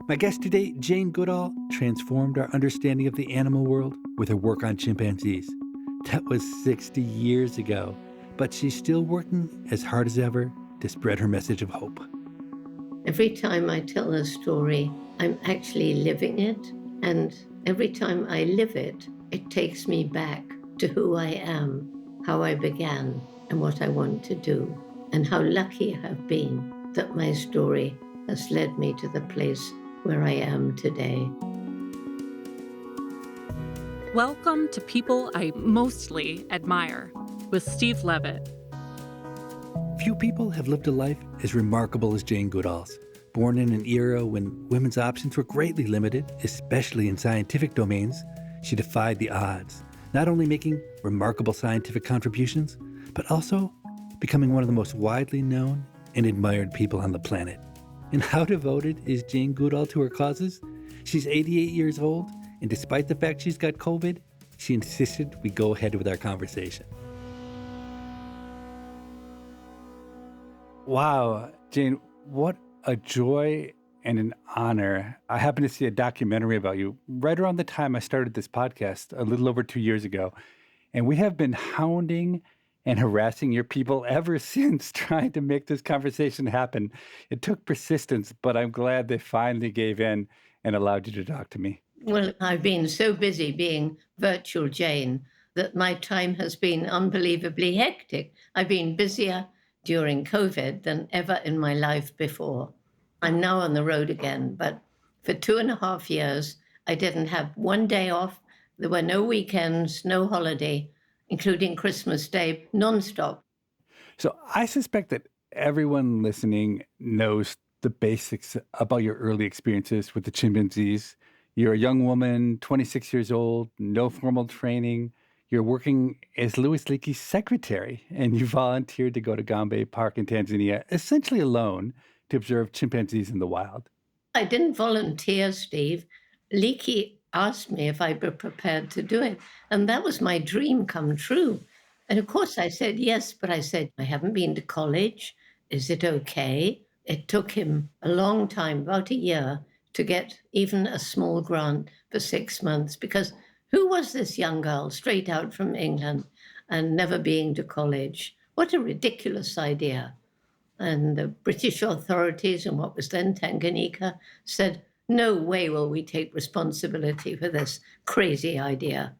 My guest today, Jane Goodall, transformed our understanding of the animal world with her work on chimpanzees. That was 60 years ago, but she's still working as hard as ever to spread her message of hope. Every time I tell a story, I'm actually living it. And every time I live it, it takes me back to who I am, how I began, and what I want to do, and how lucky I have been that my story has led me to the place where I am today. Welcome to People I Mostly Admire with Steve Levitt. Few people have lived a life as remarkable as Jane Goodall's. Born in an era when women's options were greatly limited, especially in scientific domains, she defied the odds, not only making remarkable scientific contributions, but also becoming one of the most widely known and admired people on the planet. And how devoted is Jane Goodall to her causes? She's 88 years old, and despite the fact she's got COVID, she insisted we go ahead with our conversation. Wow, Jane, what a joy and an honor. I happened to see a documentary about you right around the time I started this podcast, a little over 2 years ago. And we have been hounding and harassing your people ever since, trying to make this conversation happen. It took persistence, but I'm glad they finally gave in and allowed you to talk to me. Well, I've been so busy being virtual Jane that my time has been unbelievably hectic. I've been busier during COVID than ever in my life before. I'm now on the road again, but for 2.5 years, I didn't have one day off. There were no weekends, no holiday, including Christmas Day, nonstop. So I suspect that everyone listening knows the basics about your early experiences with the chimpanzees. You're a young woman, 26 years old, no formal training. You're working as Louis Leakey's secretary, and you volunteered to go to Gombe Park in Tanzania, essentially alone, to observe chimpanzees in the wild. I didn't volunteer, Steve. Leakey asked me if I'd be prepared to do it. And that was my dream come true. And of course I said yes, but I said, I haven't been to college. Is it okay? It took him a long time, about a year, to get even a small grant for 6 months, because who was this young girl straight out from England and never being to college? What a ridiculous idea. And the British authorities in what was then Tanganyika said, no way will we take responsibility for this crazy idea.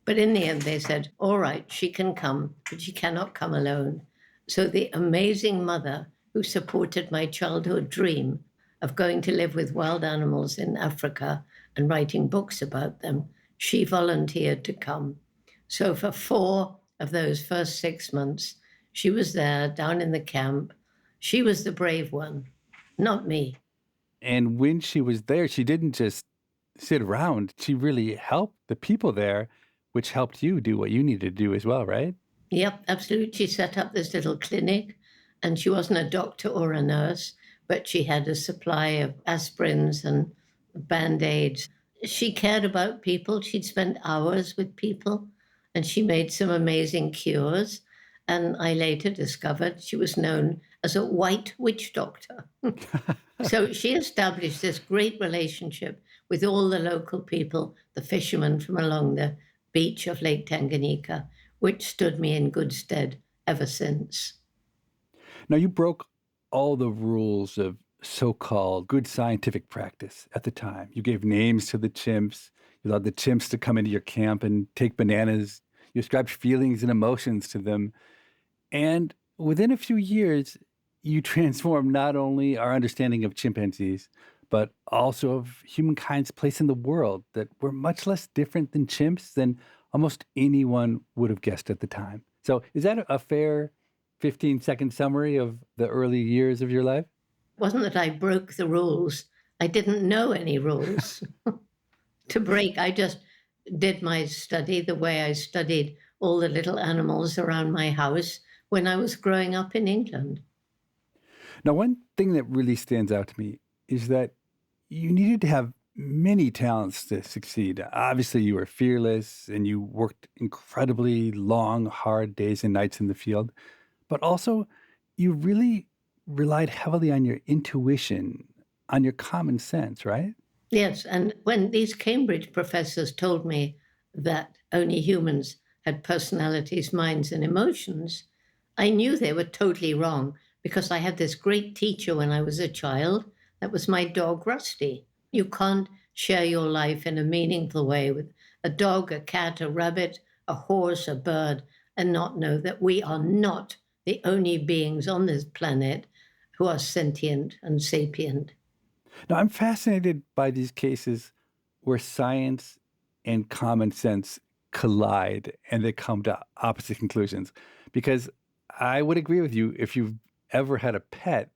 But in the end, they said, all right, she can come, but she cannot come alone. So the amazing mother who supported my childhood dream of going to live with wild animals in Africa and writing books about them, she volunteered to come. So for 4 of those first 6 months, she was there down in the camp. She was the brave one, not me. And when she was there, she didn't just sit around. She really helped the people there, which helped you do what you needed to do as well, right? Yep, absolutely. She set up this little clinic, and she wasn't a doctor or a nurse, but she had a supply of aspirins and Band-Aids. She cared about people. She'd spend hours with people, and she made some amazing cures. And I later discovered she was known as a white witch doctor. So she established this great relationship with all the local people, the fishermen from along the beach of Lake Tanganyika, which stood me in good stead ever since. Now, you broke all the rules of so-called good scientific practice at the time. You gave names to the chimps. You allowed the chimps to come into your camp and take bananas. You ascribed feelings and emotions to them. And within a few years, you transformed not only our understanding of chimpanzees, but also of humankind's place in the world, that we're much less different than chimps than almost anyone would have guessed at the time. So is that a fair 15-second summary of the early years of your life? It wasn't that I broke the rules. I didn't know any rules to break. I just did my study the way I studied all the little animals around my house when I was growing up in England. Now, one thing that really stands out to me is that you needed to have many talents to succeed. Obviously, you were fearless and you worked incredibly long, hard days and nights in the field. But also, you really relied heavily on your intuition, on your common sense, right? Yes, and when these Cambridge professors told me that only humans had personalities, minds, and emotions, I knew they were totally wrong because I had this great teacher when I was a child. That was my dog, Rusty. You can't share your life in a meaningful way with a dog, a cat, a rabbit, a horse, a bird, and not know that we are not the only beings on this planet who are sentient and sapient. Now, I'm fascinated by these cases where science and common sense collide and they come to opposite conclusions. Because I would agree with you, if you've ever had a pet,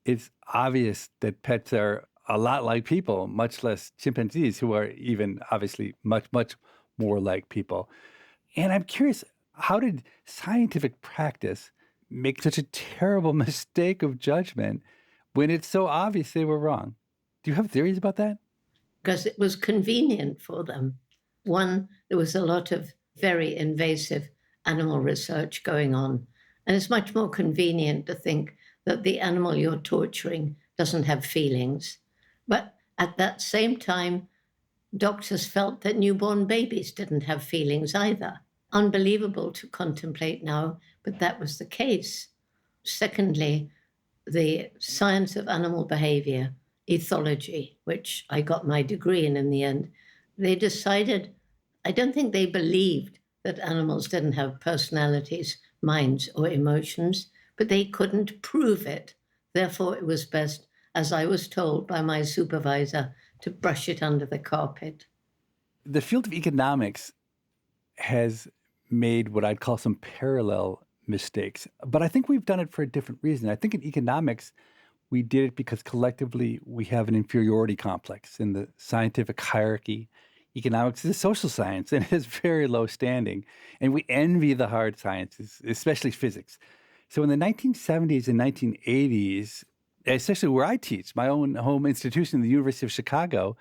it's obvious that pets are a lot like people, much less chimpanzees, who are even obviously much, much more like people. And I'm curious, how did scientific practice make such a terrible mistake of judgment when it's so obvious they were wrong? Do you have theories about that? Because it was convenient for them. One, there was a lot of very invasive animal research going on. And it's much more convenient to think that the animal you're torturing doesn't have feelings. But at that same time, doctors felt that newborn babies didn't have feelings either. Unbelievable to contemplate now, but that was the case. Secondly, the science of animal behavior, ethology, which I got my degree in the end, they decided, I don't think they believed that animals didn't have personalities, minds, or emotions, but they couldn't prove it. Therefore, it was best, as I was told by my supervisor, to brush it under the carpet. The field of economics has made what I'd call some parallel mistakes, but I think we've done it for a different reason. I think in economics, we did it because collectively we have an inferiority complex in the scientific hierarchy. Economics is a social science and it has very low standing. And we envy the hard sciences, especially physics. So in the 1970s and 1980s, especially where I teach, my own home institution, the University of Chicago,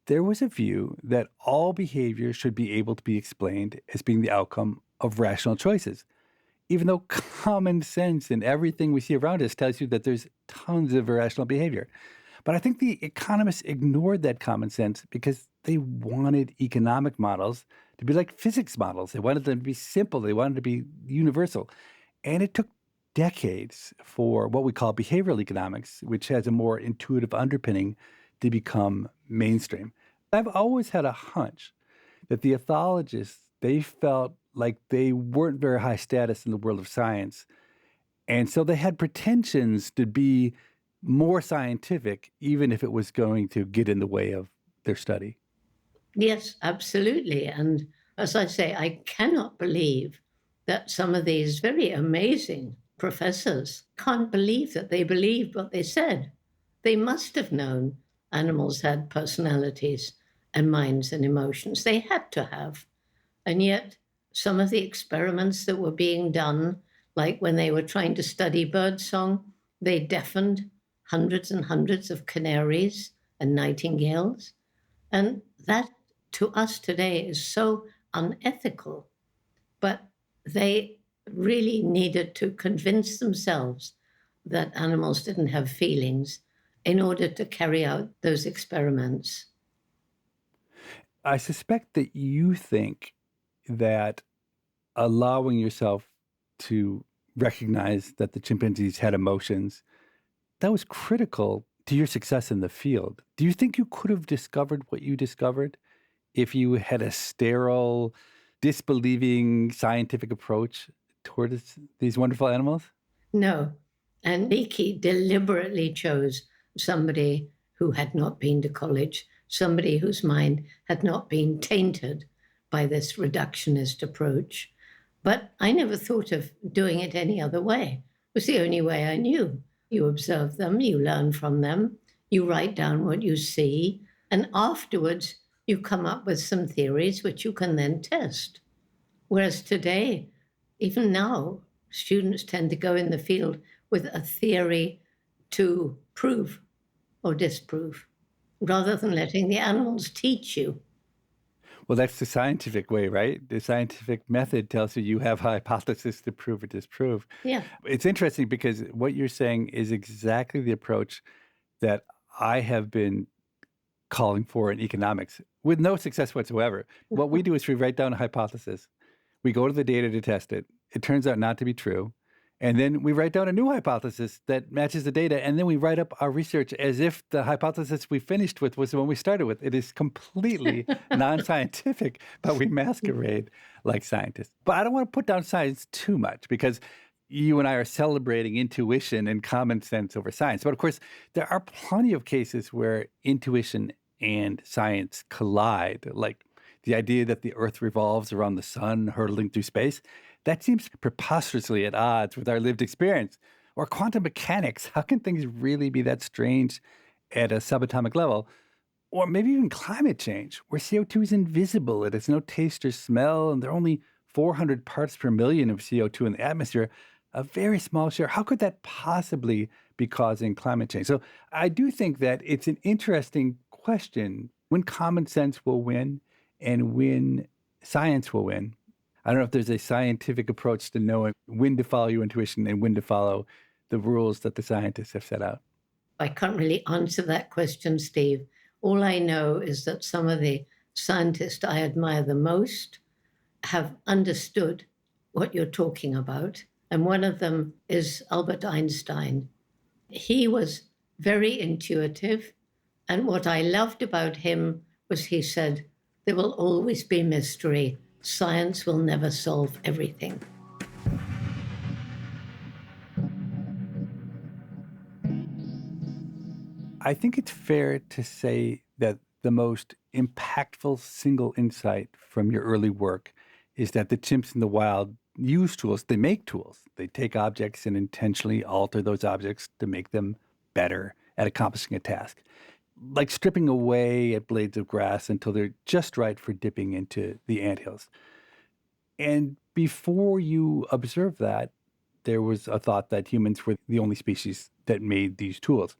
there was a view that all behavior should be able to be explained as being the outcome of rational choices, even though common sense and everything we see around us tells you that there's tons of irrational behavior. But I think the economists ignored that common sense because they wanted economic models to be like physics models. They wanted them to be simple. They wanted to be universal. And it took decades for what we call behavioral economics, which has a more intuitive underpinning, to become mainstream. I've always had a hunch that the ethologists, they felt like they weren't very high status in the world of science. And so they had pretensions to be more scientific, even if it was going to get in the way of their study. Yes, absolutely. And as I say, I cannot believe that some of these very amazing professors can't believe that they believed what they said. They must have known animals had personalities and minds and emotions. They had to have. And yet, some of the experiments that were being done, like when they were trying to study birdsong, they deafened hundreds and hundreds of canaries and nightingales. And that, to us today, is so unethical. But they really needed to convince themselves that animals didn't have feelings in order to carry out those experiments. I suspect that you think that allowing yourself to recognize that the chimpanzees had emotions, that was critical to your success in the field. Do you think you could have discovered what you discovered if you had a sterile, disbelieving scientific approach towards these wonderful animals? No. And Leakey deliberately chose somebody who had not been to college, somebody whose mind had not been tainted by this reductionist approach. But I never thought of doing it any other way. It was the only way I knew. You observe them, you learn from them, you write down what you see, and afterwards you come up with some theories which you can then test. Whereas today, even now, students tend to go in the field with a theory to prove or disprove, rather than letting the animals teach you. Well, that's the scientific way, right? The scientific method tells you have a hypothesis to prove or disprove. Yeah. It's interesting because what you're saying is exactly the approach that I have been calling for in economics with no success whatsoever. What we do is we write down a hypothesis. We go to the data to test it. It turns out not to be true. And then we write down a new hypothesis that matches the data. And then we write up our research as if the hypothesis we finished with was the one we started with. It is completely non-scientific, but we masquerade like scientists. But I don't want to put down science too much because you and I are celebrating intuition and common sense over science. But of course, there are plenty of cases where intuition and science collide, like the idea that the Earth revolves around the sun hurtling through space. That seems preposterously at odds with our lived experience. Or quantum mechanics. How can things really be that strange at a subatomic level? Or maybe even climate change, where CO2 is invisible. It has no taste or smell, and there are only 400 parts per million of CO2 in the atmosphere, a very small share. How could that possibly be causing climate change? So I do think that it's an interesting question when common sense will win and when science will win. I don't know if there's a scientific approach to knowing when to follow your intuition and when to follow the rules that the scientists have set out. I can't really answer that question, Steve. All I know is that some of the scientists I admire the most have understood what you're talking about. And one of them is Albert Einstein. He was very intuitive. And what I loved about him was he said, there will always be mystery. Science will never solve everything. I think it's fair to say that the most impactful single insight from your early work is that the chimps in the wild use tools. They make tools. They take objects and intentionally alter those objects to make them better at accomplishing a task, like stripping away at blades of grass until they're just right for dipping into the anthills. And before you observed that, there was a thought that humans were the only species that made these tools.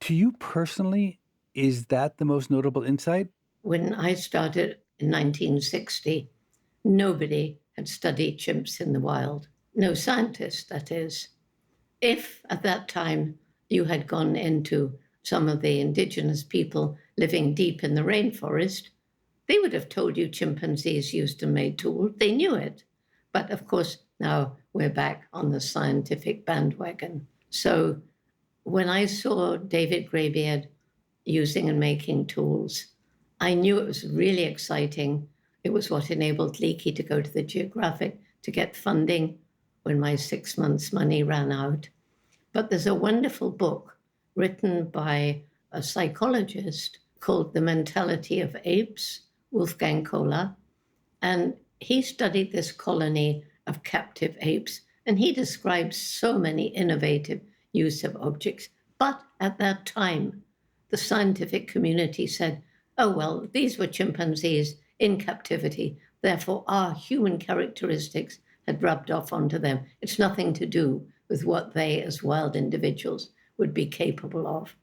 To you personally, is that the most notable insight? When I started in 1960, nobody had studied chimps in the wild. No scientist, that is. If at that time you had gone into some of the indigenous people living deep in the rainforest, they would have told you chimpanzees used a made tool. They knew it. But of course, now we're back on the scientific bandwagon. So when I saw David Greybeard using and making tools, I knew it was really exciting. It was what enabled Leakey to go to the Geographic to get funding when my 6 months' money ran out. But there's a wonderful book written by a psychologist called The Mentality of Apes, Wolfgang Kohler, and he studied this colony of captive apes, and he describes so many innovative use of objects. But at that time, the scientific community said, oh, well, these were chimpanzees in captivity, therefore our human characteristics had rubbed off onto them. It's nothing to do with what they as wild individuals would be capable of.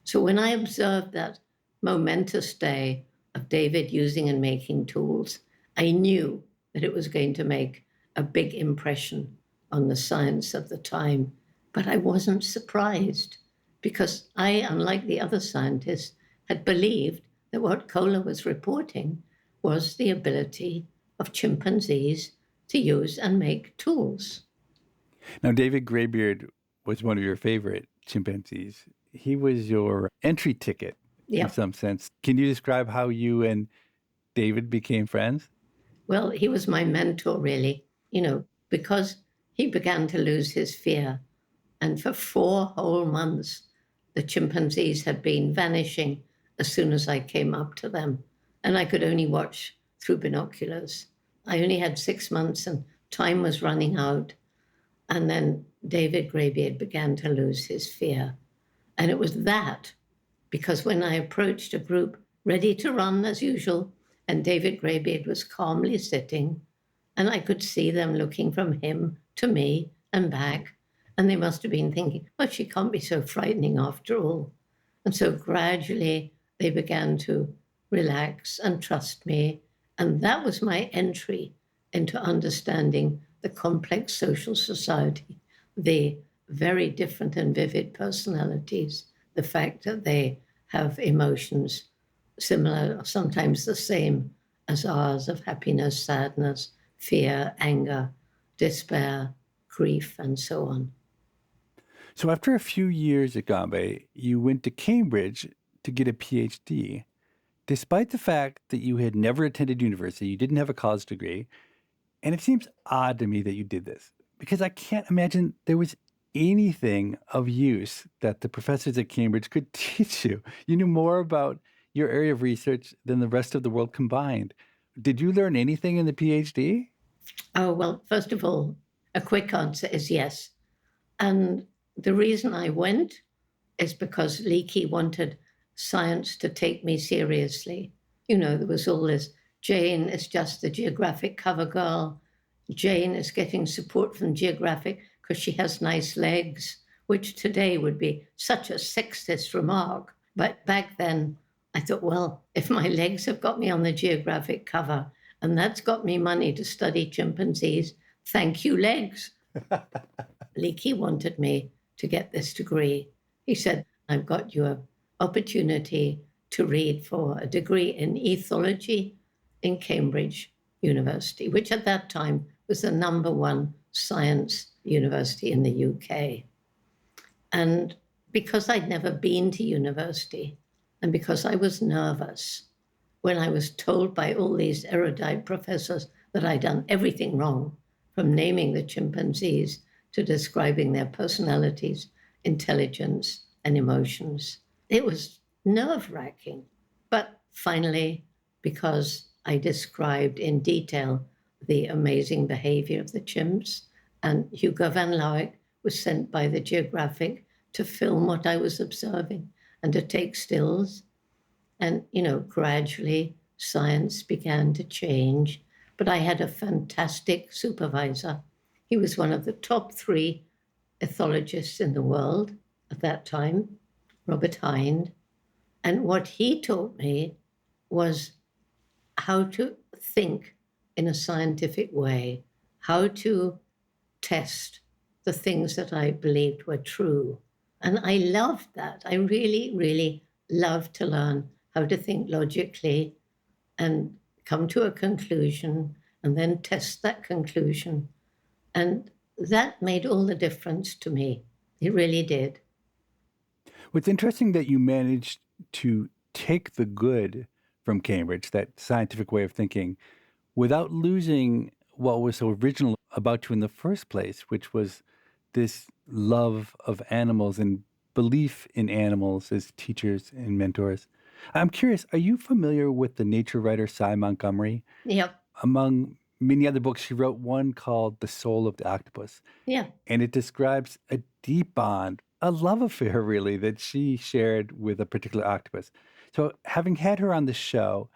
So when I observed that momentous day of David using and making tools, I knew that it was going to make a big impression on the science of the time. But I wasn't surprised because I, unlike the other scientists, had believed that what Kohler was reporting was the ability of chimpanzees to use and make tools. Now, David Greybeard was one of your favorite chimpanzees. He was your entry ticket in some sense. Can you describe how you and David became friends? Well, he was my mentor, really, because he began to lose his fear. And for 4 whole months, the chimpanzees had been vanishing as soon as I came up to them. And I could only watch through binoculars. I only had 6 months and time was running out. And then David Greybeard began to lose his fear. And it was that, because when I approached a group ready to run as usual, and David Greybeard was calmly sitting, and I could see them looking from him to me and back, and they must have been thinking, well, she can't be so frightening after all. And so gradually they began to relax and trust me, and that was my entry into understanding the complex social society, the very different and vivid personalities the fact that they have emotions similar, sometimes the same as ours, of happiness, sadness, fear, anger, despair, grief, and so on. So after a few years at Gombe, you went to Cambridge to get a PhD. Despite the fact that you had never attended university, you didn't have a college degree, and it seems odd to me that you did this because I can't imagine there was anything of use that the professors at Cambridge could teach you. You knew more about your area of research than the rest of the world combined. Did you learn anything in the PhD? Oh, well, first of all, a quick answer is yes. And the reason I went is because Leakey wanted science to take me seriously. You know, there was all this Jane is just the geographic cover girl. Jane is getting support from Geographic because she has nice legs, which today would be such a sexist remark. But back then, I thought, well, if my legs have got me on the Geographic cover and that's got me money to study chimpanzees, thank you, legs. Leakey wanted me to get this degree. He said, I've got you an opportunity to read for a degree in ethology in Cambridge University, which at that time was the number one science university in the UK. And because I'd never been to university, and because I was nervous when I was told by all these erudite professors that I'd done everything wrong, from naming the chimpanzees to describing their personalities, intelligence, and emotions. It was nerve-wracking. But finally, because I described in detail the amazing behavior of the chimps, and Hugo van Lawick was sent by the Geographic to film what I was observing and to take stills. And, you know, gradually science began to change. But I had a fantastic supervisor. He was one of the top 3 ethologists in the world at that time, Robert Hind. And what he taught me was how to think in a scientific way, how to test the things that I believed were true. And I loved that. I really, really loved to learn how to think logically and come to a conclusion and then test that conclusion. And that made all the difference to me. It really did. Well, it's interesting that you managed to take the good from Cambridge, that scientific way of thinking, without losing what was so original about you in the first place, which was this love of animals and belief in animals as teachers and mentors. I'm curious, are you familiar with the nature writer Cy Montgomery? Yep. Among many other books, she wrote one called The Soul of the Octopus. Yeah. And it describes a deep bond, a love affair, really, that she shared with a particular octopus. So, having had her on the show,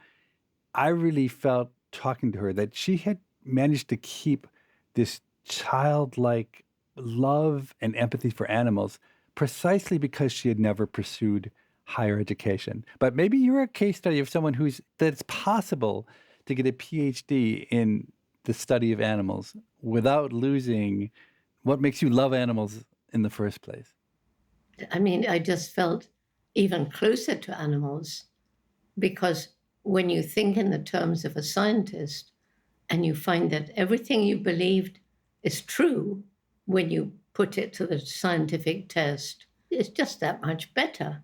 I really felt talking to her that she had managed to keep this childlike love and empathy for animals precisely because she had never pursued higher education. But maybe you're a case study of someone that it's possible to get a PhD in the study of animals without losing what makes you love animals in the first place. I mean, I just felt even closer to animals because when you think in the terms of a scientist and you find that everything you believed is true when you put it to the scientific test, it's just that much better.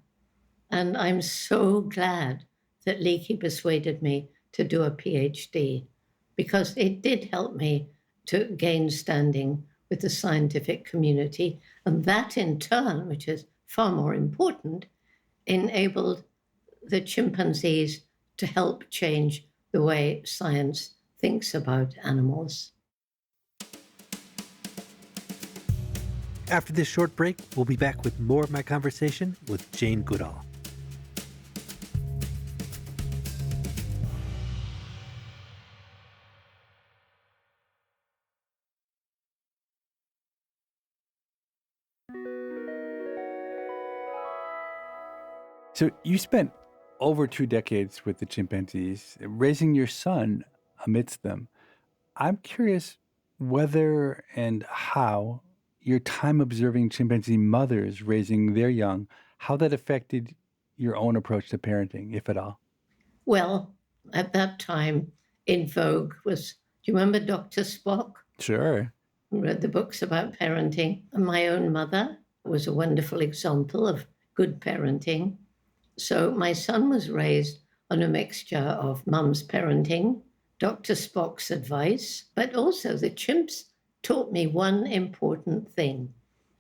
And I'm so glad that Leakey persuaded me to do a PhD because it did help me to gain standing with the scientific community. And that in turn, which is far more important, enabled the chimpanzees to help change the way science thinks about animals. After this short break, we'll be back with more of my conversation with Jane Goodall. So you spent over 2 decades with the chimpanzees, raising your son amidst them. I'm curious whether and how your time observing chimpanzee mothers raising their young, how that affected your own approach to parenting, if at all. Well, at that time, in vogue was, do you remember Dr. Spock? Sure. Read the books about parenting. And my own mother was a wonderful example of good parenting. So my son was raised on a mixture of mum's parenting, Dr. Spock's advice, but also the chimps taught me one important thing,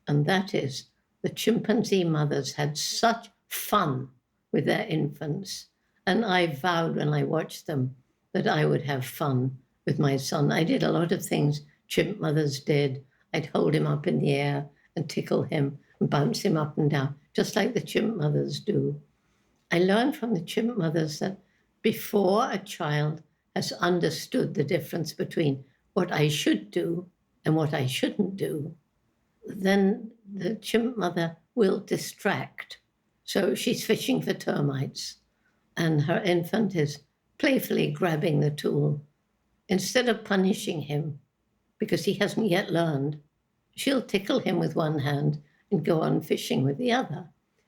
and that is the chimpanzee mothers had such fun with their infants. And I vowed when I watched them that I would have fun with my son. I did a lot of things chimp mothers did. I'd hold him up in the air and tickle him and bounce him up and down, just like the chimp mothers do. I learned from the chimp mothers that before a child has understood the difference between what I should do and what I shouldn't do, then the chimp mother will distract. So she's fishing for termites, and her infant is playfully grabbing the tool. Instead of punishing him, because he hasn't yet learned, she'll tickle him with one hand and go on fishing with the other.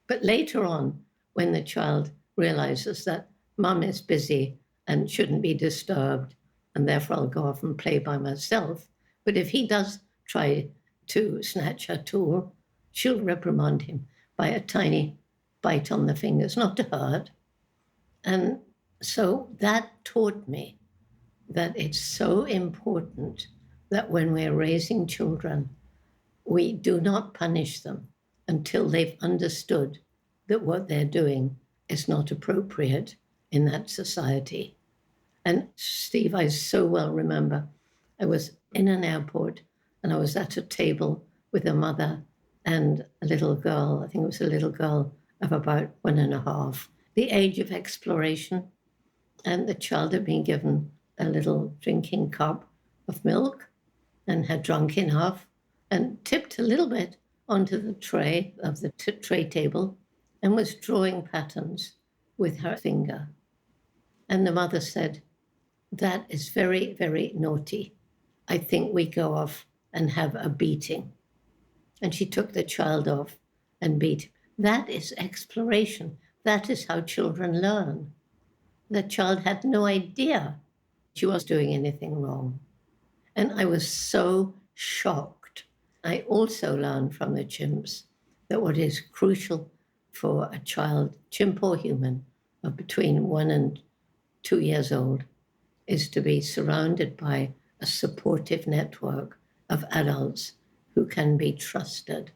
But later on, when the child realizes that mum is busy and shouldn't be disturbed, and therefore I'll go off and play by myself. But if he does try to snatch her tool, she'll reprimand him by a tiny bite on the fingers, not to hurt. And so that taught me that it's so important that when we're raising children, we do not punish them until they've understood that what they're doing is not appropriate in that society. And Steve, I so well remember, I was in an airport and I was at a table with a mother and a little girl. I think it was a little girl of about 1.5, the age of exploration. And the child had been given a little drinking cup of milk and had drunk enough and tipped a little bit onto the tray of the tray table and was drawing patterns with her finger. And the mother said, "That is very, very naughty. I think we go off and have a beating." And she took the child off and beat him. That is exploration. That is how children learn. The child had no idea she was doing anything wrong. And I was so shocked. I also learned from the chimps that what is crucial for a child, chimp or human, of between 1 and 2 years old, is to be surrounded by a supportive network of adults who can be trusted.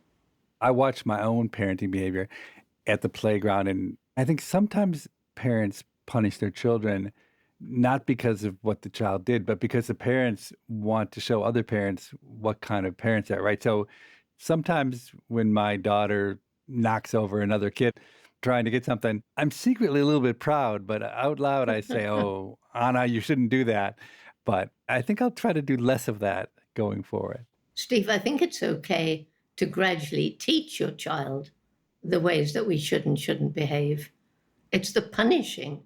I watch my own parenting behavior at the playground, and I think sometimes parents punish their children not because of what the child did, but because the parents want to show other parents what kind of parents they're, right? So sometimes when my daughter knocks over another kid trying to get something, I'm secretly a little bit proud, but out loud I say, "Oh, Anna, you shouldn't do that." But I think I'll try to do less of that going forward. Steve, I think it's okay to gradually teach your child the ways that we should and shouldn't behave. It's the punishing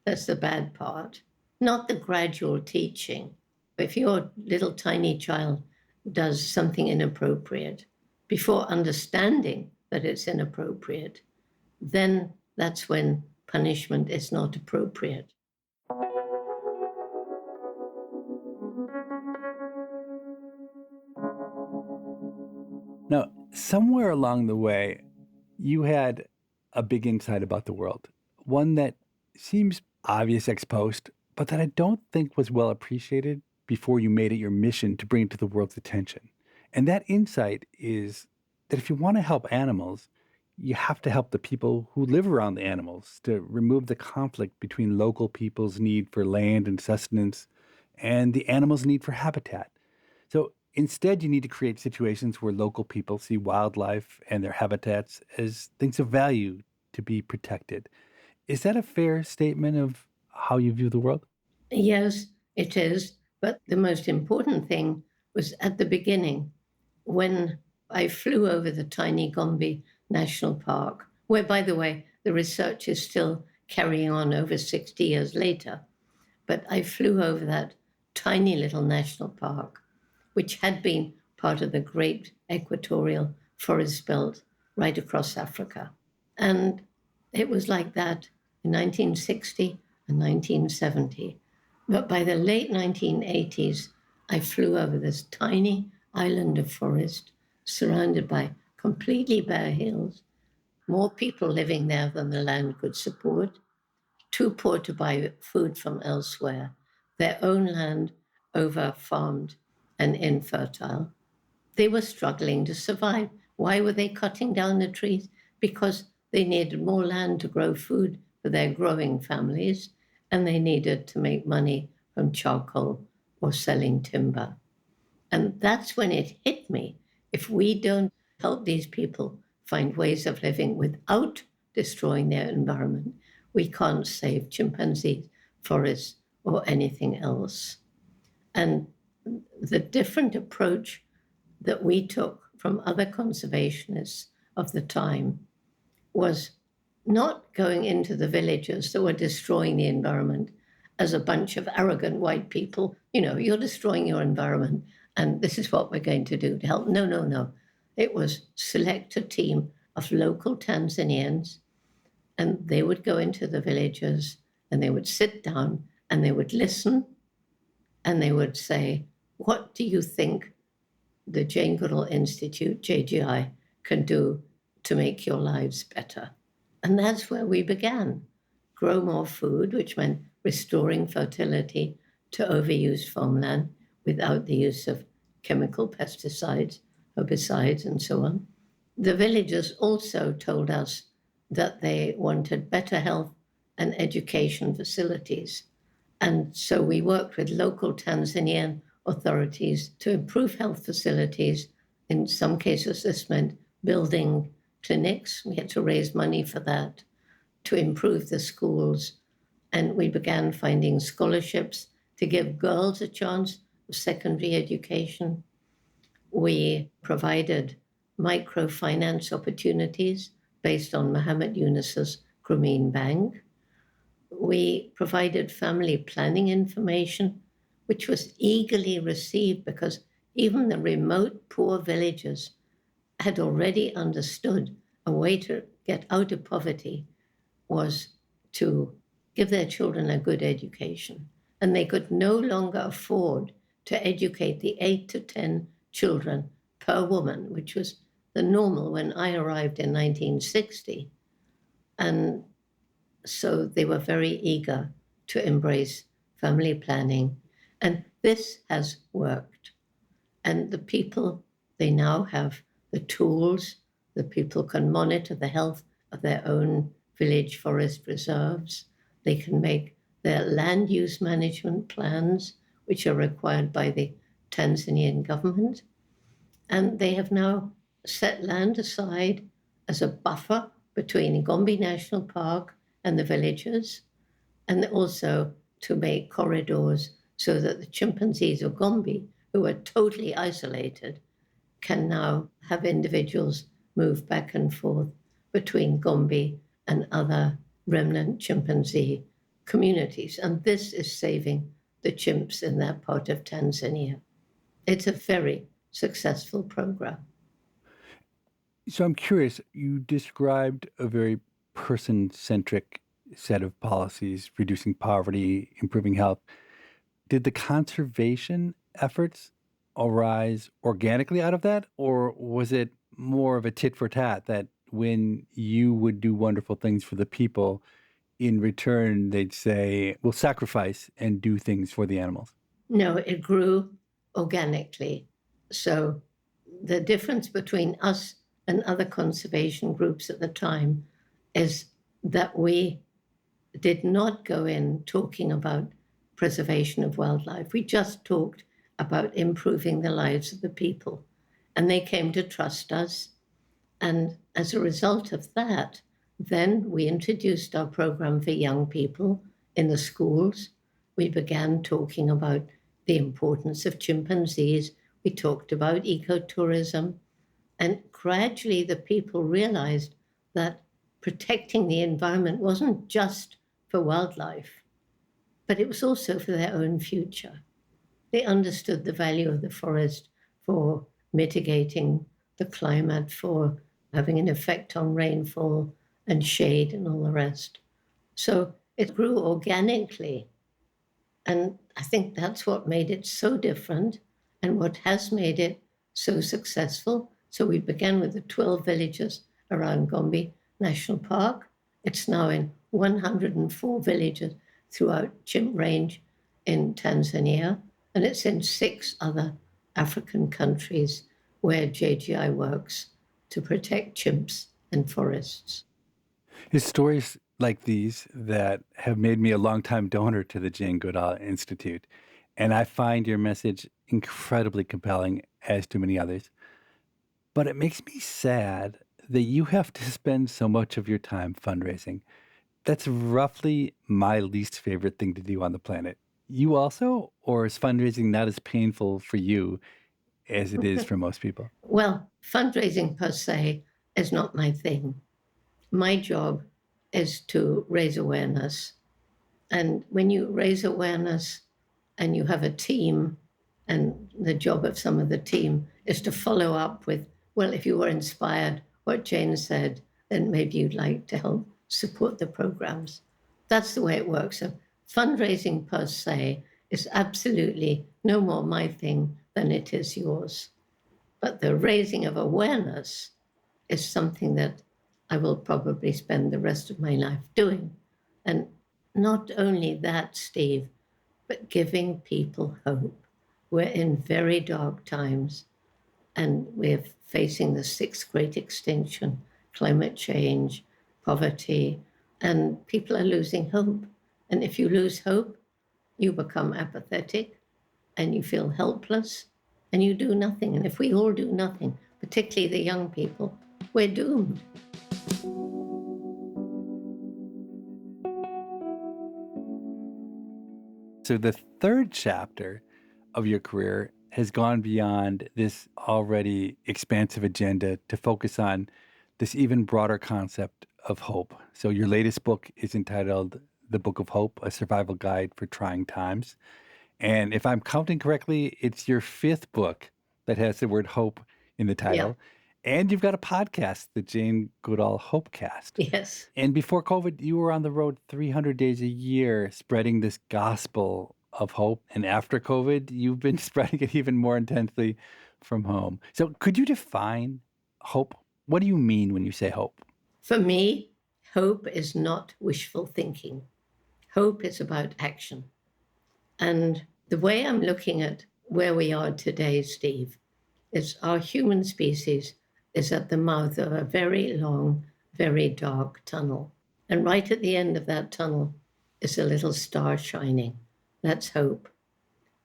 that's the bad part, not the gradual teaching. If your little tiny child does something inappropriate before understanding that it's inappropriate, then that's when punishment is not appropriate. Now, somewhere along the way, you had a big insight about the world, one that seems obvious ex post, but that I don't think was well appreciated before you made it your mission to bring it to the world's attention. And that insight is that if you want to help animals, you have to help the people who live around the animals to remove the conflict between local people's need for land and sustenance and the animals' need for habitat. So instead, you need to create situations where local people see wildlife and their habitats as things of value to be protected. Is that a fair statement of how you view the world? Yes, it is. But the most important thing was at the beginning, when I flew over the tiny Gombe National Park, where, by the way, the research is still carrying on over 60 years later. But I flew over that tiny little national park, which had been part of the great equatorial forest belt right across Africa. And it was like that in 1960 and 1970. But by the late 1980s, I flew over this tiny island of forest surrounded by completely bare hills, more people living there than the land could support, too poor to buy food from elsewhere, their own land over-farmed and infertile. They were struggling to survive. Why were they cutting down the trees? Because they needed more land to grow food for their growing families, and they needed to make money from charcoal or selling timber. And that's when it hit me. If we don't help these people find ways of living without destroying their environment, we can't save chimpanzees, forests, or anything else. And the different approach that we took from other conservationists of the time was not going into the villages that were destroying the environment as a bunch of arrogant white people. You're destroying your environment, and this is what we're going to do to help. No, no, no. It was select a team of local Tanzanians, and they would go into the villages, and they would sit down, and they would listen, and they would say, what do you think the Jane Goodall Institute, JGI, can do to make your lives better? And that's where we began. Grow more food, which meant restoring fertility to overused farmland without the use of chemical pesticides, herbicides, and so on. The villagers also told us that they wanted better health and education facilities. And so we worked with local Tanzanian authorities to improve health facilities. In some cases, this meant building clinics. We had to raise money for that, to improve the schools. And we began finding scholarships to give girls a chance of secondary education. We provided microfinance opportunities based on Muhammad Yunus's Grameen Bank. We provided family planning information, which was eagerly received because even the remote poor villages had already understood a way to get out of poverty was to give their children a good education. And they could no longer afford to educate the 8 to 10 children per woman, which was the normal when I arrived in 1960. And so they were very eager to embrace family planning. And this has worked. And the people, they now have the tools. The people can monitor the health of their own village forest reserves. They can make their land use management plans, which are required by the Tanzanian government. And they have now set land aside as a buffer between Gombe National Park and the villages, and also to make corridors so that the chimpanzees of Gombe, who are totally isolated, can now have individuals move back and forth between Gombe and other remnant chimpanzee communities. And this is saving the chimps in that part of Tanzania. It's a very successful program. So I'm curious, you described a very person-centric set of policies, reducing poverty, improving health. Did the conservation efforts arise organically out of that, or was it more of a tit for tat, that when you would do wonderful things for the people, in return they'd say, we'll sacrifice and do things for the animals? No, it grew organically. So the difference between us and other conservation groups at the time is that we did not go in talking about preservation of wildlife. We just talked about improving the lives of the people. And they came to trust us. And as a result of that, then we introduced our program for young people in the schools. We began talking about the importance of chimpanzees. We talked about ecotourism. And gradually the people realized that protecting the environment wasn't just for wildlife, but it was also for their own future. They understood the value of the forest for mitigating the climate, for having an effect on rainfall and shade and all the rest. So it grew organically. And I think that's what made it so different and what has made it so successful. So we began with the 12 villages around Gombe National Park. It's now in 104 villages throughout Chimp Range in Tanzania, and it's in 6 other African countries where JGI works to protect chimps and forests. It's stories like these that have made me a longtime donor to the Jane Goodall Institute. And I find your message incredibly compelling, as do many others. But it makes me sad that you have to spend so much of your time fundraising. That's roughly my least favorite thing to do on the planet. You also? Or is fundraising not as painful for you as it is for most people? Well, fundraising per se is not my thing. My job is to raise awareness. And when you raise awareness and you have a team, and the job of some of the team is to follow up with, well, if you were inspired what Jane said, then maybe you'd like to help support the programs. That's the way it works. So fundraising per se is absolutely no more my thing than it is yours. But the raising of awareness is something that I will probably spend the rest of my life doing. And not only that, Steve, but giving people hope. We're in very dark times, and we're facing the 6th great extinction, climate change, poverty, and people are losing hope. And if you lose hope, you become apathetic and you feel helpless and you do nothing. And if we all do nothing, particularly the young people, we're doomed. So the third chapter of your career has gone beyond this already expansive agenda to focus on this even broader concept of hope. So your latest book is entitled The Book of Hope, A Survival Guide for Trying Times. And if I'm counting correctly, it's your 5th book that has the word hope in the title. Yeah. And you've got a podcast, the Jane Goodall Hopecast. Yes. And before COVID, you were on the road 300 days a year spreading this gospel of hope. And after COVID, you've been spreading it even more intensely from home. So could you define hope? What do you mean when you say hope? For me, hope is not wishful thinking. Hope is about action. And the way I'm looking at where we are today, Steve, is our human species is at the mouth of a very long, very dark tunnel. And right at the end of that tunnel is a little star shining. That's hope.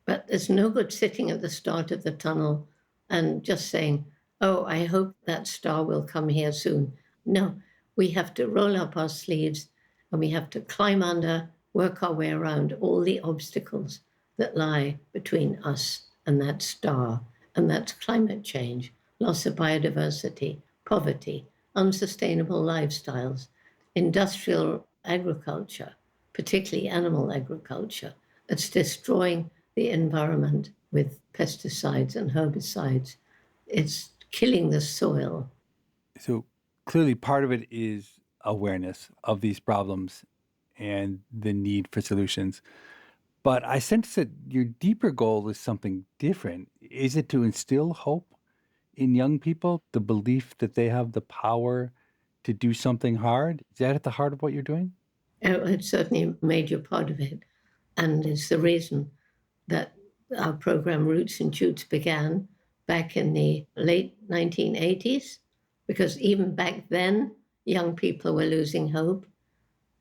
But there's no good sitting at the start of the tunnel and just saying, oh, I hope that star will come here soon. No, we have to roll up our sleeves and we have to climb under, work our way around all the obstacles that lie between us and that star. And that's climate change, loss of biodiversity, poverty, unsustainable lifestyles, industrial agriculture, particularly animal agriculture. It's destroying the environment with pesticides and herbicides. It's killing the soil. So clearly part of it is awareness of these problems and the need for solutions. But I sense that your deeper goal is something different. Is it to instill hope in young people, the belief that they have the power to do something hard? Is that at the heart of what you're doing? It's certainly a major part of it. And it's the reason that our program Roots and Shoots began back in the late 1980s, because even back then, young people were losing hope.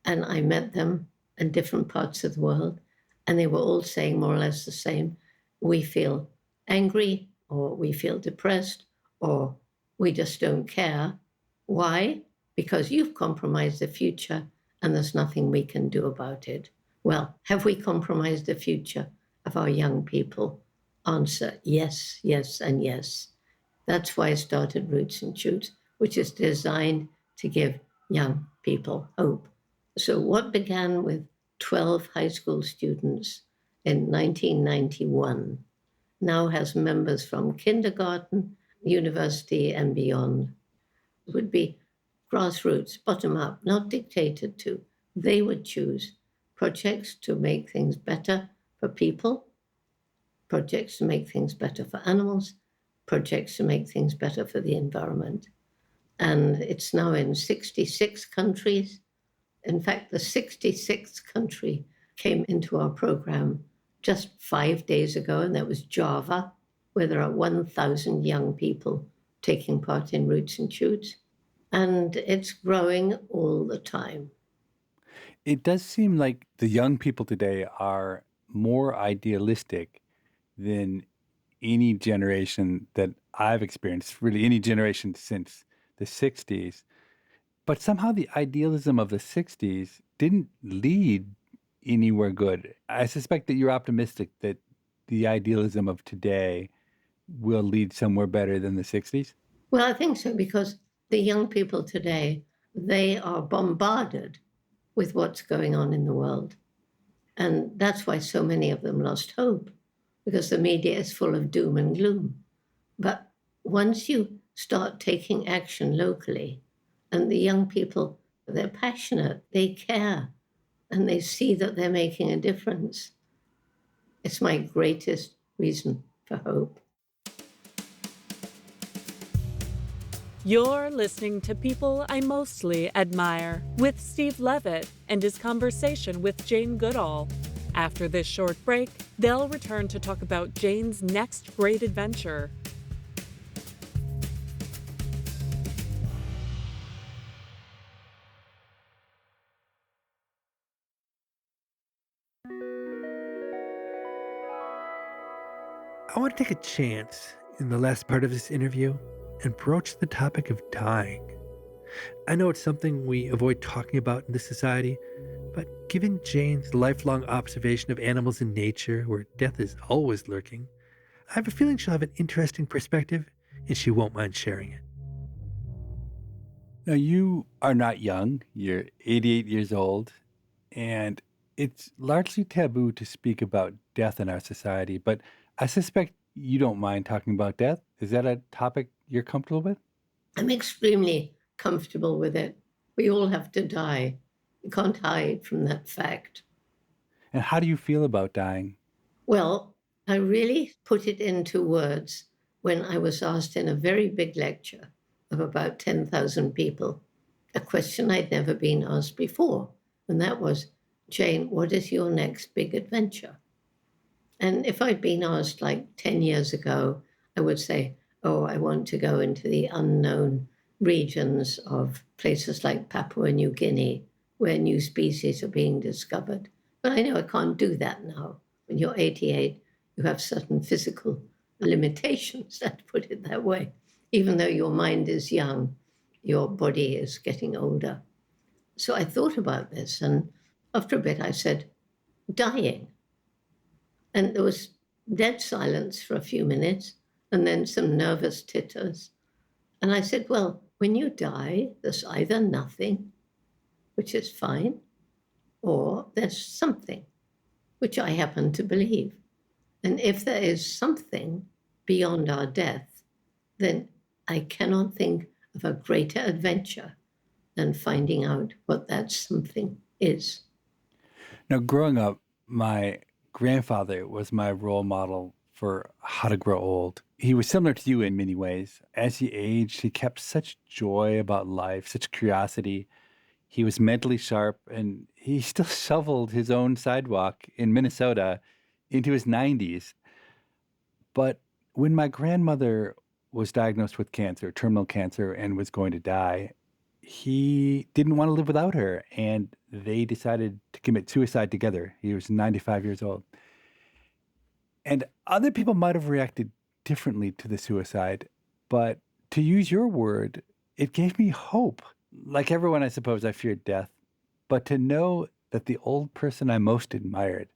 And I met them in different parts of the world, and they were all saying more or less the same. We feel angry, or we feel depressed, or we just don't care. Why? Because you've compromised the future and there's nothing we can do about it. Well, have we compromised the future of our young people? Answer, yes, yes, and yes. That's why I started Roots and Shoots, which is designed to give young people hope. So what began with 12 high school students in 1991 now has members from kindergarten, university, and beyond. It would be grassroots, bottom up, not dictated to. They would choose projects to make things better for people, projects to make things better for animals, projects to make things better for the environment. And it's now in 66 countries. In fact, the 66th country came into our program just 5 days ago, and that was Java, where there are 1,000 young people taking part in Roots and Shoots. And it's growing all the time. It does seem like the young people today are more idealistic than any generation that I've experienced, really any generation since the 60s. But somehow the idealism of the 60s didn't lead anywhere good. I suspect that you're optimistic that the idealism of today will lead somewhere better than the 60s. Well, I think so, because the young people today, they are bombarded with what's going on in the world. And that's why so many of them lost hope, because the media is full of doom and gloom. But once you start taking action locally, and the young people, they're passionate, they care, and they see that they're making a difference, it's my greatest reason for hope. You're listening to People I Mostly Admire with Steve Levitt and his conversation with Jane Goodall. After this short break, they'll return to talk about Jane's next great adventure. I want to take a chance in the last part of this interview and broach the topic of dying. I know it's something we avoid talking about in this society, but given Jane's lifelong observation of animals in nature, where death is always lurking, I have a feeling she'll have an interesting perspective, and she won't mind sharing it. Now, you are not young. You're 88 years old, and it's largely taboo to speak about death in our society, but I suspect you don't mind talking about death. Is that a topic you're comfortable with? I'm extremely comfortable with it. We all have to die. You can't hide from that fact. And how do you feel about dying? Well, I really put it into words when I was asked in a very big lecture of about 10,000 people a question I'd never been asked before. And that was, Jane, what is your next big adventure? And if I'd been asked like 10 years ago, I would say, oh, I want to go into the unknown regions of places like Papua New Guinea, where new species are being discovered. But I know I can't do that now. When you're 88, you have certain physical limitations, let's put it that way. Even though your mind is young, your body is getting older. So I thought about this, and after a bit I said, dying. And there was dead silence for a few minutes, and then some nervous titters. And I said, well, when you die, there's either nothing, which is fine, or there's something, which I happen to believe. And if there is something beyond our death, then I cannot think of a greater adventure than finding out what that something is. Now, growing up, my grandfather was my role model for how to grow old. He was similar to you in many ways. As he aged, he kept such joy about life, such curiosity. He was mentally sharp, and he still shoveled his own sidewalk in Minnesota into his 90s. But when my grandmother was diagnosed with cancer, terminal cancer, and was going to die, he didn't want to live without her, and they decided to commit suicide together. He was 95 years old. And other people might have reacted differently to the suicide, but to use your word, it gave me hope. Like everyone, I suppose, I feared death, but to know that the old person I most admired,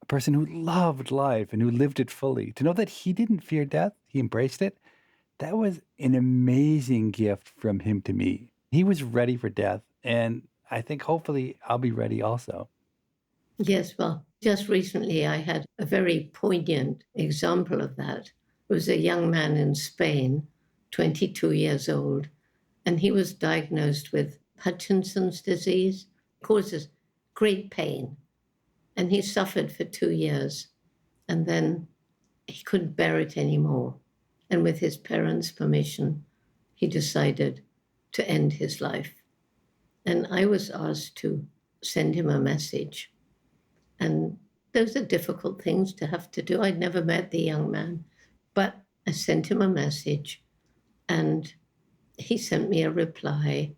a person who loved life and who lived it fully, to know that he didn't fear death, he embraced it, that was an amazing gift from him to me. He was ready for death, and I think hopefully I'll be ready also. Yes, well, just recently I had a very poignant example of that. It was a young man in Spain, 22 years old, And he was diagnosed with Hutchinson's disease, causes great pain. And he suffered for 2 years. And then he couldn't bear it anymore. And with his parents' permission, he decided to end his life. And I was asked to send him a message. And those are difficult things to have to do. I'd never met the young man, but I sent him a message and he sent me a reply.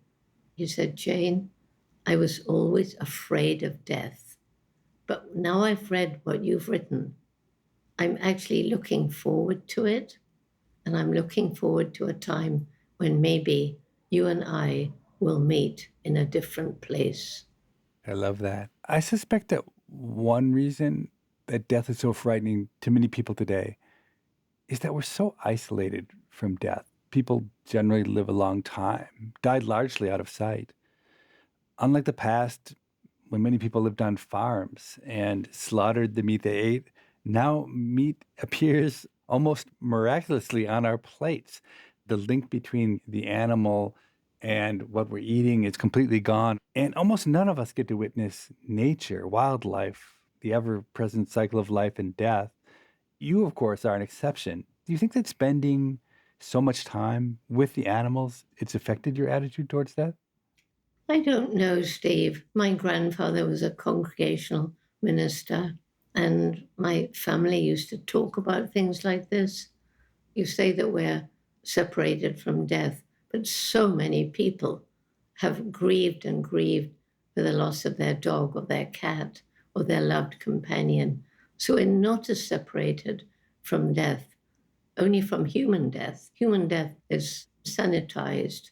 He said, Jane, I was always afraid of death, but now I've read what you've written. I'm actually looking forward to it, and I'm looking forward to a time when maybe you and I will meet in a different place. I love that. I suspect that one reason that death is so frightening to many people today is that we're so isolated from death. People generally live a long time, died largely out of sight. Unlike the past, when many people lived on farms and slaughtered the meat they ate, now meat appears almost miraculously on our plates. The link between the animal and what we're eating is completely gone. And almost none of us get to witness nature, wildlife, the ever-present cycle of life and death. You, of course, are an exception. Do you think that spending so much time with the animals, it's affected your attitude towards death? I don't know, Steve. My grandfather was a congregational minister, and my family used to talk about things like this. You say that we're separated from death, but so many people have grieved and grieved for the loss of their dog or their cat or their loved companion. So we're not as separated from death, only from human death. Human death is sanitized.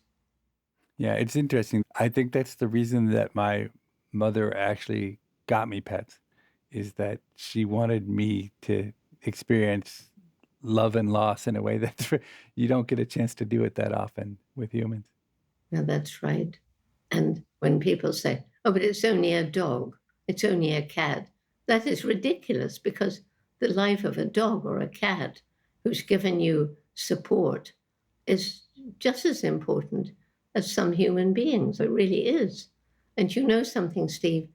Yeah, it's interesting. I think that's the reason that my mother actually got me pets, is that she wanted me to experience love and loss in a way that you don't get a chance to do it that often with humans. Now, that's right. And when people say, oh, but it's only a dog, it's only a cat, that is ridiculous, because the life of a dog or a cat who's given you support is just as important as some human beings. It really is. And you know something, Steve,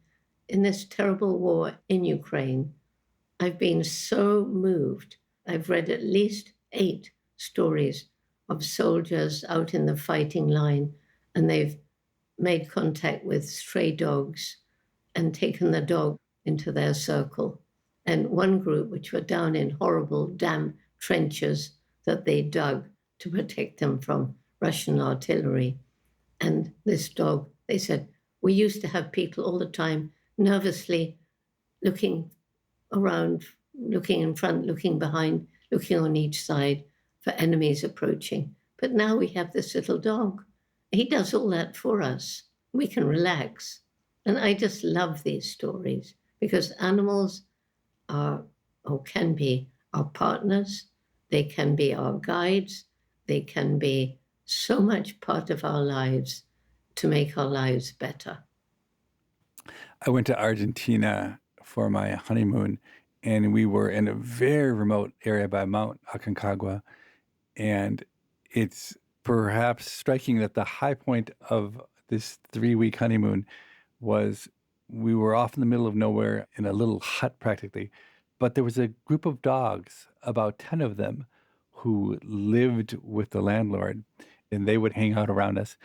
in this terrible war in Ukraine, I've been so moved. I've read at least 8 stories of soldiers out in the fighting line, and they've made contact with stray dogs and taken the dog into their circle. And one group, which were down in horrible, damp trenches that they dug to protect them from Russian artillery. And this dog, they said, we used to have people all the time nervously looking around, looking in front, looking behind, looking on each side for enemies approaching. But now we have this little dog. He does all that for us. We can relax. And I just love these stories because animals are, or can be, our partners. They can be our guides. They can be so much part of our lives to make our lives better. I went to Argentina for my honeymoon, and we were in a very remote area by Mount Aconcagua. And it's perhaps striking that the high point of this 3-week honeymoon was we were off in the middle of nowhere in a little hut practically, but there was a group of dogs, about 10 of them, who lived with the landlord, and they would hang out around us.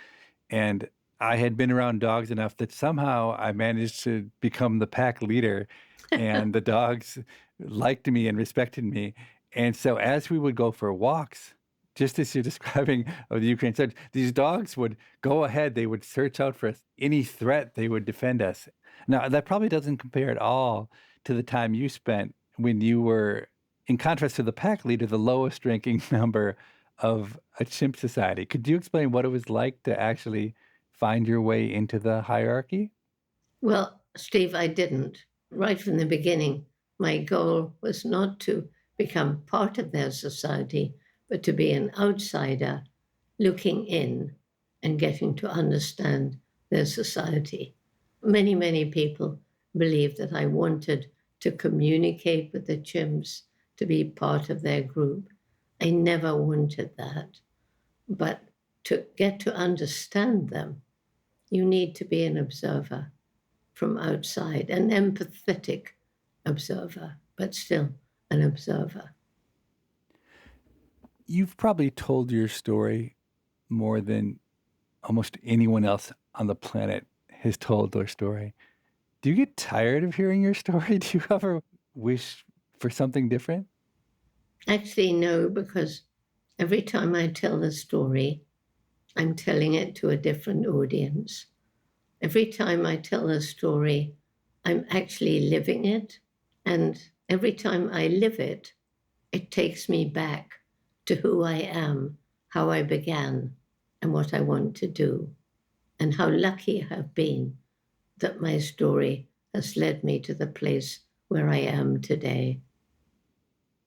And I had been around dogs enough that somehow I managed to become the pack leader, and the dogs liked me and respected me. And so as we would go for walks, just as you're describing of the Ukraine search, these dogs would go ahead. They would search out for us. Any threat, they would defend us. Now, that probably doesn't compare at all to the time you spent when you were, in contrast to the pack leader, the lowest ranking member of a chimp society. Could you explain what it was like to actually find your way into the hierarchy? Well, Steve, I didn't. Right from the beginning, my goal was not to become part of their society, but to be an outsider looking in and getting to understand their society. Many, many people believe that I wanted to communicate with the chimps, to be part of their group. I never wanted that. But to get to understand them, you need to be an observer from outside, an empathetic observer, but still an observer. You've probably told your story more than almost anyone else on the planet has told their story. Do you get tired of hearing your story? Do you ever wish for something different? Actually, no, because every time I tell a story, I'm telling it to a different audience. Every time I tell a story, I'm actually living it. And every time I live it, it takes me back to who I am, how I began, and what I want to do, and how lucky I have been that my story has led me to the place where I am today.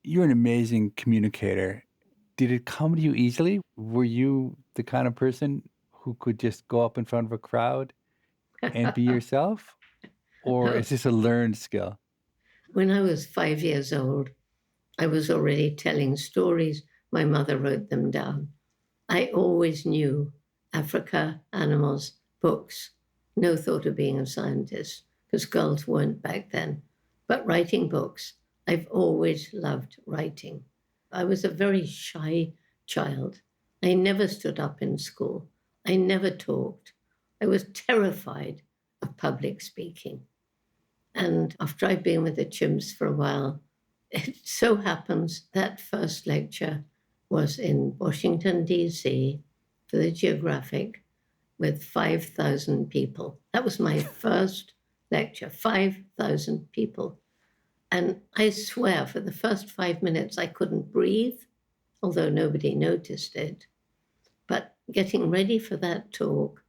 You're an amazing communicator. Did it come to you easily? Were you the kind of person who could just go up in front of a crowd and be yourself? Or is this a learned skill? When I was 5 years old, I was already telling stories. My mother wrote them down. I always knew Africa, animals, books. No thought of being a scientist, because girls weren't back then. But writing books, I've always loved writing. I was a very shy child. I never stood up in school. I never talked. I was terrified of public speaking. And after I'd been with the chimps for a while, it so happens that first lecture was in Washington, D.C., for the Geographic, with 5,000 people. That was my first lecture, 5,000 people. And I swear, for the first 5 minutes, I couldn't breathe, although nobody noticed it. But getting ready for that talk,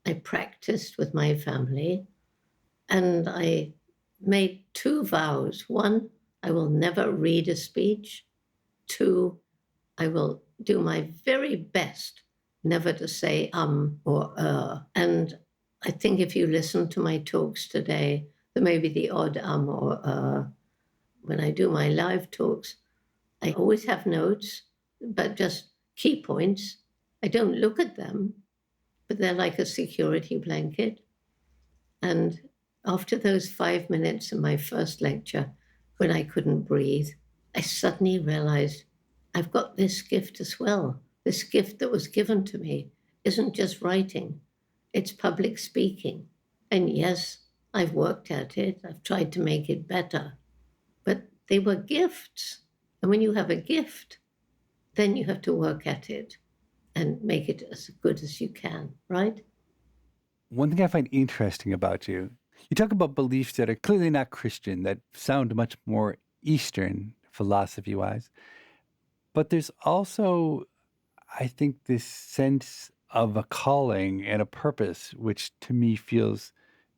I practiced with my family, and I made 2 vows. 1, I will never read a speech. 2, I will do my very best never to say or. And I think if you listen to my talks today, there may be the odd or. When I do my live talks, I always have notes, but just key points. I don't look at them, but they're like a security blanket. And after those 5 minutes in my first lecture, when I couldn't breathe, I suddenly realized I've got this gift as well. This gift that was given to me isn't just writing, it's public speaking. And yes, I've worked at it, I've tried to make it better, but they were gifts. And when you have a gift, then you have to work at it and make it as good as you can, right? One thing I find interesting about you, you talk about beliefs that are clearly not Christian, that sound much more Eastern philosophy-wise. But there's also, I think, this sense of a calling and a purpose, which to me feels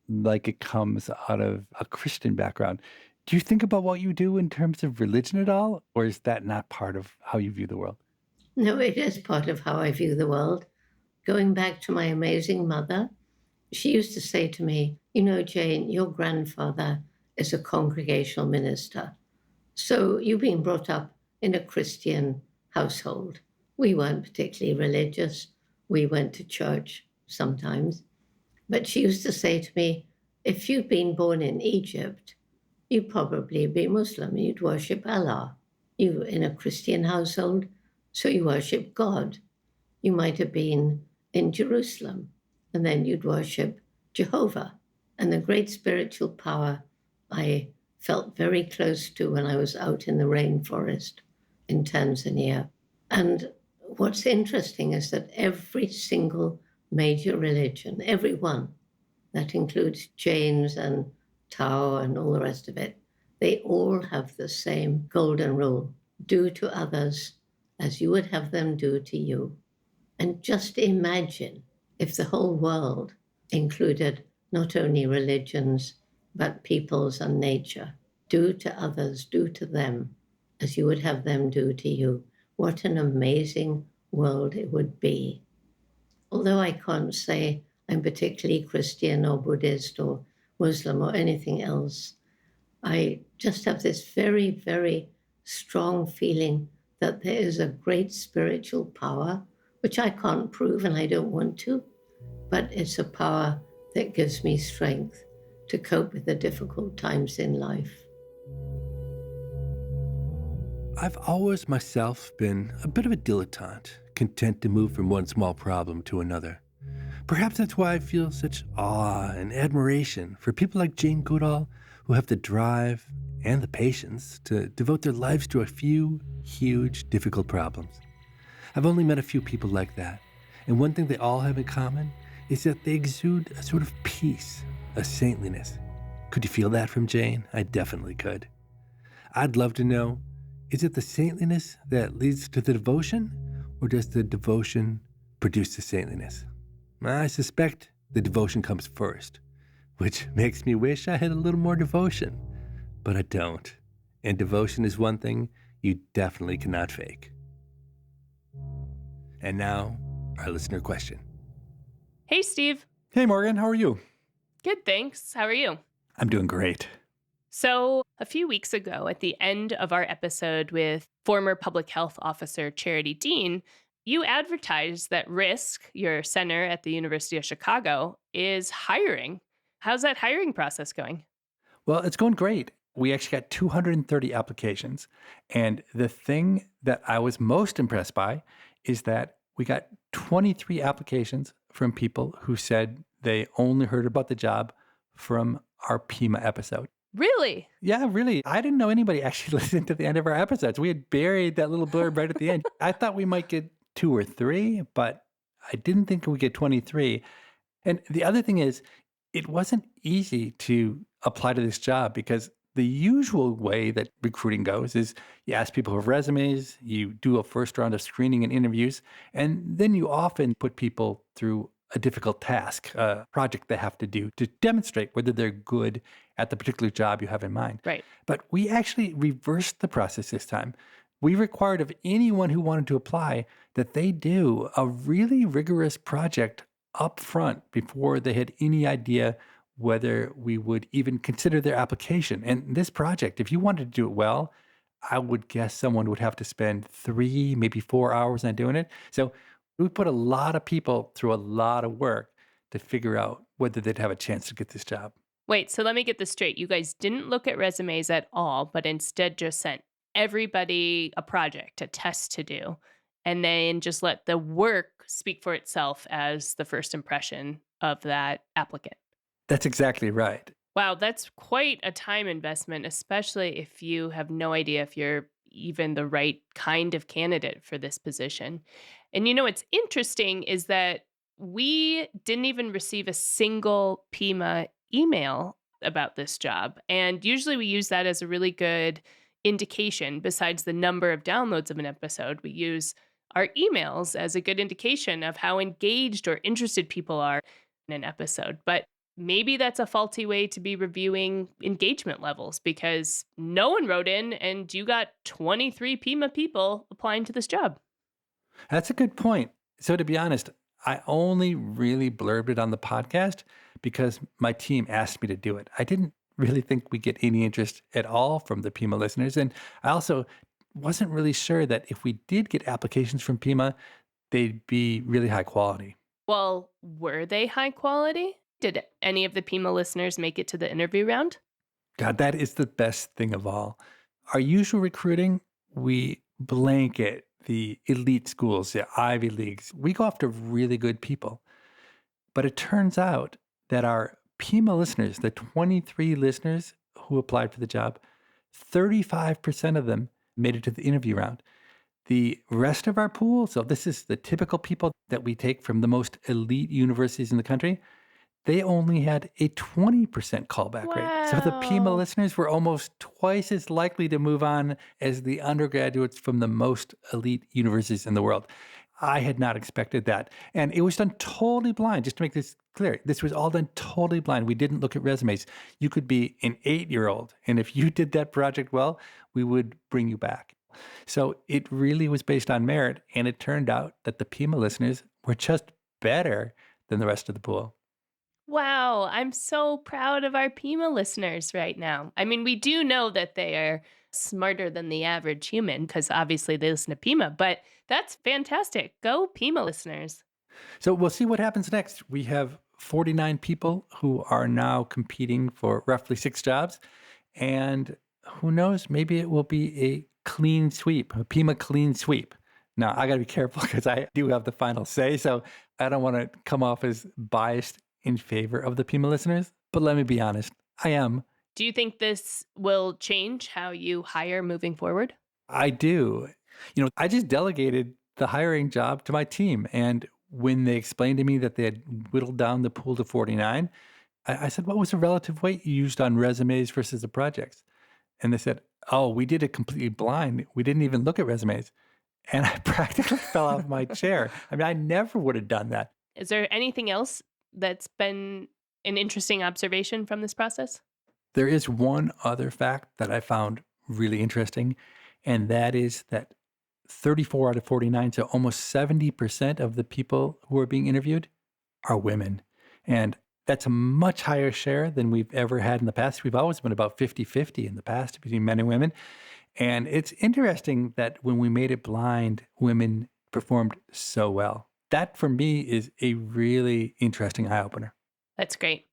like it comes out of a Christian background. Do you think about what you do in terms of religion at all? Or is that not part of how you view the world? No, it is part of how I view the world. Going back to my amazing mother, she used to say to me, you know, Jane, your grandfather is a congregational minister. So you've been brought up in a Christian household. We weren't particularly religious. We went to church sometimes. But she used to say to me, if you'd been born in Egypt, you'd probably be Muslim. You'd worship Allah. You were in a Christian household, so you worship God. You might have been in Jerusalem, and then you'd worship Jehovah. And the great spiritual power I felt very close to when I was out in the rainforest in Tanzania. And what's interesting is that every single major religion, every one, that includes Jain's and Tao and all the rest of it, they all have the same golden rule: do to others as you would have them do to you. And just imagine if the whole world included not only religions, but peoples and nature. Do to others, do to them as you would have them do to you. What an amazing world it would be. Although I can't say I'm particularly Christian or Buddhist or Muslim or anything else, I just have this very, very strong feeling that there is a great spiritual power which I can't prove and I don't want to, but it's a power that gives me strength to cope with the difficult times in life. I've always myself been a bit of a dilettante, content to move from one small problem to another. Perhaps that's why I feel such awe and admiration for people like Jane Goodall, who have the drive and the patience to devote their lives to a few huge, difficult problems. I've only met a few people like that, and one thing they all have in common is that they exude a sort of peace, a saintliness. Could you feel that from Jane? I definitely could. I'd love to know, is it the saintliness that leads to the devotion, or does the devotion produce the saintliness? I suspect the devotion comes first, which makes me wish I had a little more devotion, but I don't. And devotion is one thing you definitely cannot fake. And now, our listener question. Hey, Steve. Hey, Morgan, how are you? Good, thanks. How are you? I'm doing great. So, a few weeks ago, at the end of our episode with former public health officer Charity Dean, you advertised that RISC, your center at the University of Chicago, is hiring. How's that hiring process going? Well, it's going great. We actually got 230 applications. And the thing that I was most impressed by is that we got 23 applications from people who said they only heard about the job from our Pima episode. Really? Yeah, really. I didn't know anybody actually listened to the end of our episodes. We had buried that little blurb right at the end. I thought we might get 2 or 3, but I didn't think we'd get 23. And the other thing is, it wasn't easy to apply to this job because the usual way that recruiting goes is you ask people for resumes, you do a first round of screening and interviews, and then you often put people through a difficult task, a project they have to do to demonstrate whether they're good at the particular job you have in mind. Right. But we actually reversed the process this time. We required of anyone who wanted to apply that they do a really rigorous project up front before they had any idea whether we would even consider their application. And this project, if you wanted to do it well, I would guess someone would have to spend 3, maybe 4 hours on doing it. So we put a lot of people through a lot of work to figure out whether they'd have a chance to get this job. Wait, so let me get this straight. You guys didn't look at resumes at all, but instead just sent everybody a project, a test to do, and then just let the work speak for itself as the first impression of that applicant. That's exactly right. Wow, that's quite a time investment, especially if you have no idea if you're even the right kind of candidate for this position. And you know what's interesting is that we didn't even receive a single Pima email about this job. And usually we use that as a really good indication. Besides the number of downloads of an episode, we use our emails as a good indication of how engaged or interested people are in an episode. But maybe that's a faulty way to be reviewing engagement levels because no one wrote in and you got 23 Pima people applying to this job. That's a good point. So to be honest, I only really blurbed it on the podcast because my team asked me to do it. I didn't really think we'd get any interest at all from the Pima listeners. And I also wasn't really sure that if we did get applications from Pima, they'd be really high quality. Well, were they high quality? Did any of the Pima listeners make it to the interview round? God, that is the best thing of all. Our usual recruiting, we blanket the elite schools, the Ivy Leagues. We go after really good people. But it turns out that our Pima listeners, the 23 listeners who applied for the job, 35% of them made it to the interview round. The rest of our pool, so this is the typical people that we take from the most elite universities in the country, they only had a 20% callback rate. So the Pima Wow. listeners were almost twice as likely to move on as the undergraduates from the most elite universities in the world. I had not expected that. And it was done totally blind. Just to make this clear, this was all done totally blind. We didn't look at resumes. You could be an 8-year-old, and if you did that project well, we would bring you back. So it really was based on merit, and it turned out that the Pima listeners were just better than the rest of the pool. Wow, I'm so proud of our Pima listeners right now. I mean, we do know that they are smarter than the average human because obviously they listen to Pima, but that's fantastic. Go Pima listeners. So we'll see what happens next. We have 49 people who are now competing for roughly 6 jobs. And who knows, maybe it will be a clean sweep, a Pima clean sweep. Now, I got to be careful because I do have the final say. So I don't want to come off as biased in favor of the Pima listeners. But let me be honest, I am. Do you think this will change how you hire moving forward? I do. I just delegated the hiring job to my team. And when they explained to me that they had whittled down the pool to 49, I said, what was the relative weight you used on resumes versus the projects? And they said, oh, we did it completely blind. We didn't even look at resumes. And I practically fell off my chair. I mean, I never would have done that. Is there anything else that's been an interesting observation from this process? There is one other fact that I found really interesting, and that is that 34 out of 49, so almost 70% of the people who are being interviewed are women. And that's a much higher share than we've ever had in the past. We've always been about 50-50 in the past between men and women. And it's interesting that when we made it blind, women performed so well. That, for me, is a really interesting eye-opener. That's great.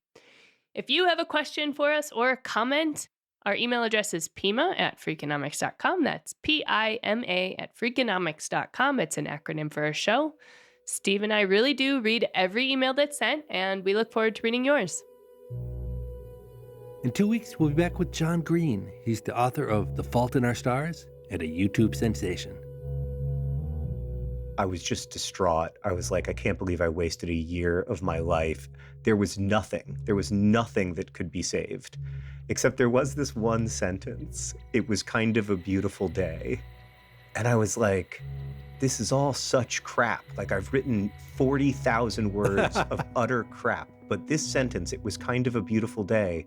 If you have a question for us or a comment, our email address is pima@freakonomics.com. That's PIMA@freakonomics.com. It's an acronym for our show. Steve and I really do read every email that's sent, and we look forward to reading yours. In 2 weeks, we'll be back with John Green. He's the author of The Fault in Our Stars and a YouTube sensation. I was just distraught. I was like, I can't believe I wasted a year of my life. There was nothing that could be saved. Except there was this one sentence. It was kind of a beautiful day. And I was like, this is all such crap. Like, I've written 40,000 words of utter crap. But this sentence, it was kind of a beautiful day.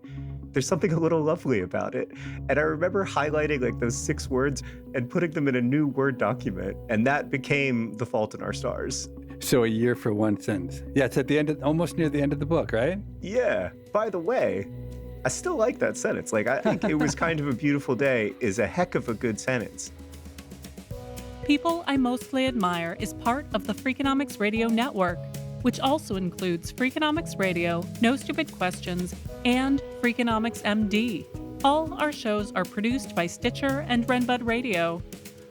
There's something a little lovely about it. And I remember highlighting like those 6 words and putting them in a new Word document. And that became The Fault in Our Stars. So a year for one sentence. Yeah, it's at the end, almost near the end of the book, right? Yeah. By the way, I still like that sentence. Like, I think it was kind of a beautiful day is a heck of a good sentence. People I Mostly Admire is part of the Freakonomics Radio Network, which also includes Freakonomics Radio, No Stupid Questions, and Freakonomics MD. All our shows are produced by Stitcher and Renbud Radio.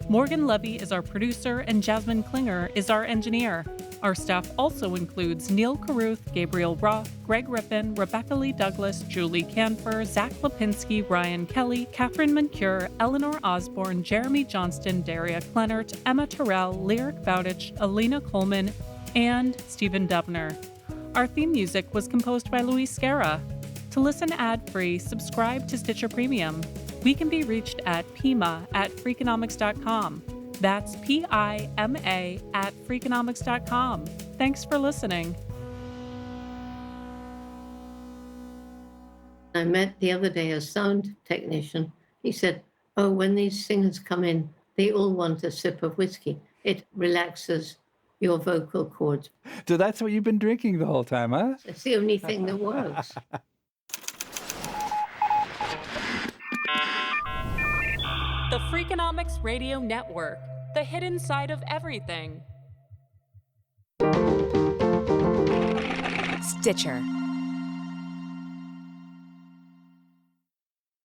Morgan Levy is our producer and Jasmine Klinger is our engineer. Our staff also includes Neil Carruth, Gabriel Roth, Greg Rippin, Rebecca Lee Douglas, Julie Canfer, Zach Lipinski, Ryan Kelly, Catherine Mancure, Eleanor Osborne, Jeremy Johnston, Daria Kleinert, Emma Terrell, Lyric Bowditch, Alina Coleman, and Stephen Dubner. Our theme music was composed by Luis Scarra. To listen ad-free, subscribe to Stitcher Premium. We can be reached at pima@freakonomics.com. That's PIMA@freakonomics.com. Thanks for listening. I met the other day a sound technician. He said, oh, when these singers come in, they all want a sip of whiskey. It relaxes your vocal cords. So that's what you've been drinking the whole time, huh? It's the only thing that works. The Freakonomics Radio Network, the hidden side of everything. Stitcher.